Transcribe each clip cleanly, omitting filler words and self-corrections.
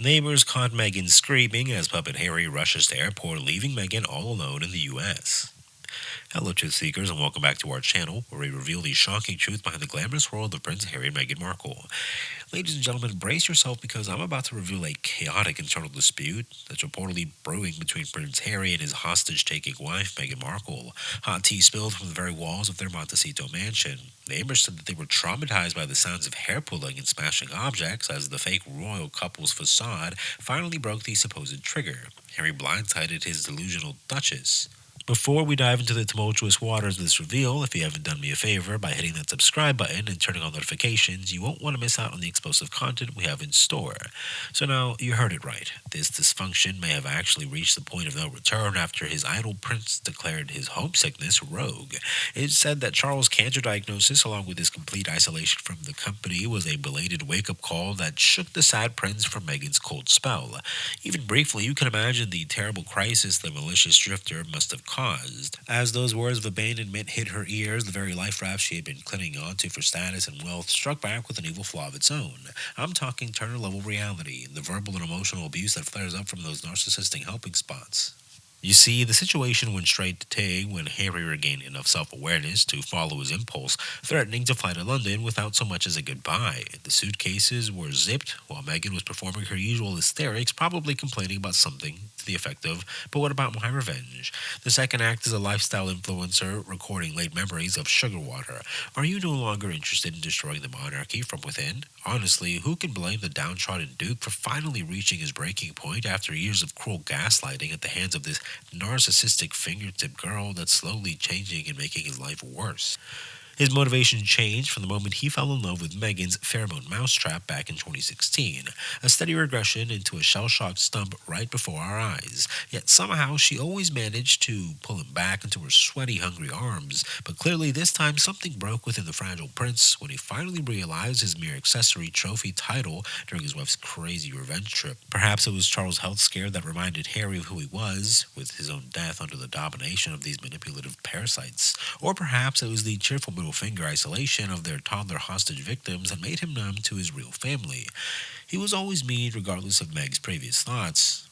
Neighbors caught Meghan screaming as Puppet Harry rushes to airport, leaving Meghan all alone in the U.S. Hello, truth seekers, and welcome back to our channel, where we reveal the shocking truth behind the glamorous world of Prince Harry and Meghan Markle. Ladies and gentlemen, brace yourself because I'm about to reveal a chaotic internal dispute that's reportedly brewing between Prince Harry and his hostage-taking wife, Meghan Markle. Hot tea spilled from the very walls of their Montecito mansion. Neighbors said that they were traumatized by the sounds of hair pulling and smashing objects as the fake royal couple's facade finally broke the supposed trigger. Harry blindsided his delusional duchess. Before we dive into the tumultuous waters of this reveal, if you haven't done me a favor by hitting that subscribe button and turning on notifications, you won't want to miss out on the explosive content we have in store. So now, you heard it right. This dysfunction may have actually reached the point of no return after his idol prince declared his homesickness rogue. It's said that Charles' cancer diagnosis, along with his complete isolation from the company, was a belated wake-up call that shook the sad prince from Meghan's cold spell. Even briefly, you can imagine the terrible crisis the malicious drifter must have caused. As those words of abandonment hit her ears, the very life raft she had been clinging onto for status and wealth struck back with an evil flaw of its own. I'm talking Turner-level reality, the verbal and emotional abuse that flares up from those narcissistic helping spots. You see, the situation went straight to Tay when Harry regained enough self-awareness to follow his impulse, threatening to fly to London without so much as a goodbye. The suitcases were zipped while Meghan was performing her usual hysterics, probably complaining about something to the effect of, "But what about my revenge?" The second act is a lifestyle influencer recording late memories of sugar water. Are you no longer interested in destroying the monarchy from within? Honestly, who can blame the downtrodden Duke for finally reaching his breaking point after years of cruel gaslighting at the hands of this narcissistic fingertip girl that's slowly changing and making his life worse? His motivation changed from the moment he fell in love with Meghan's pheromone mousetrap back in 2016, a steady regression into a shell-shocked stump right before our eyes. Yet somehow she always managed to pull him back into her sweaty, hungry arms. But clearly this time something broke within the fragile prince when he finally realized his mere accessory trophy title during his wife's crazy revenge trip. Perhaps it was Charles' health scare that reminded Harry of who he was, with his own death under the domination of these manipulative parasites. Or perhaps it was the cheerful middle finger isolation of their toddler hostage victims that made him numb to his real family. He was always mean regardless of Meg's previous thoughts.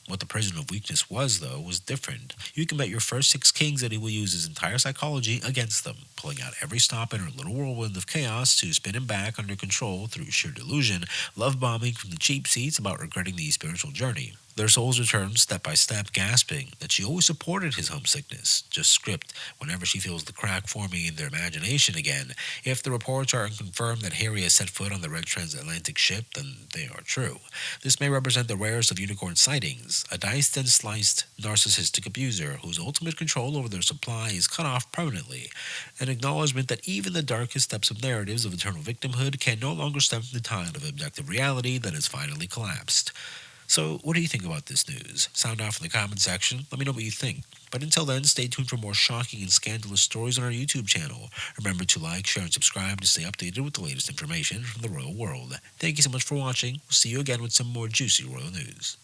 What the prison of weakness was, though, was different. You can bet your first six kings that he will use his entire psychology against them, pulling out every stop in her little whirlwind of chaos to spin him back under control through sheer delusion, love bombing from the cheap seats about regretting the spiritual journey. Their souls returned step by step, gasping that she always supported his homesickness, just script whenever she feels the crack forming in their imagination again. If the reports are confirmed that Harry has set foot on the red transatlantic ship, then they are true. This may represent the rarest of unicorn sightings, a diced and sliced narcissistic abuser whose ultimate control over their supply is cut off permanently, an acknowledgement that even the darkest depths of narratives of eternal victimhood can no longer stem from the tide of objective reality that has finally collapsed. So, what do you think about this news? Sound off in the comment section. Let me know what you think. But until then, stay tuned for more shocking and scandalous stories on our YouTube channel. Remember to like, share, and subscribe to stay updated with the latest information from the royal world. Thank you so much for watching. We'll see you again with some more juicy royal news.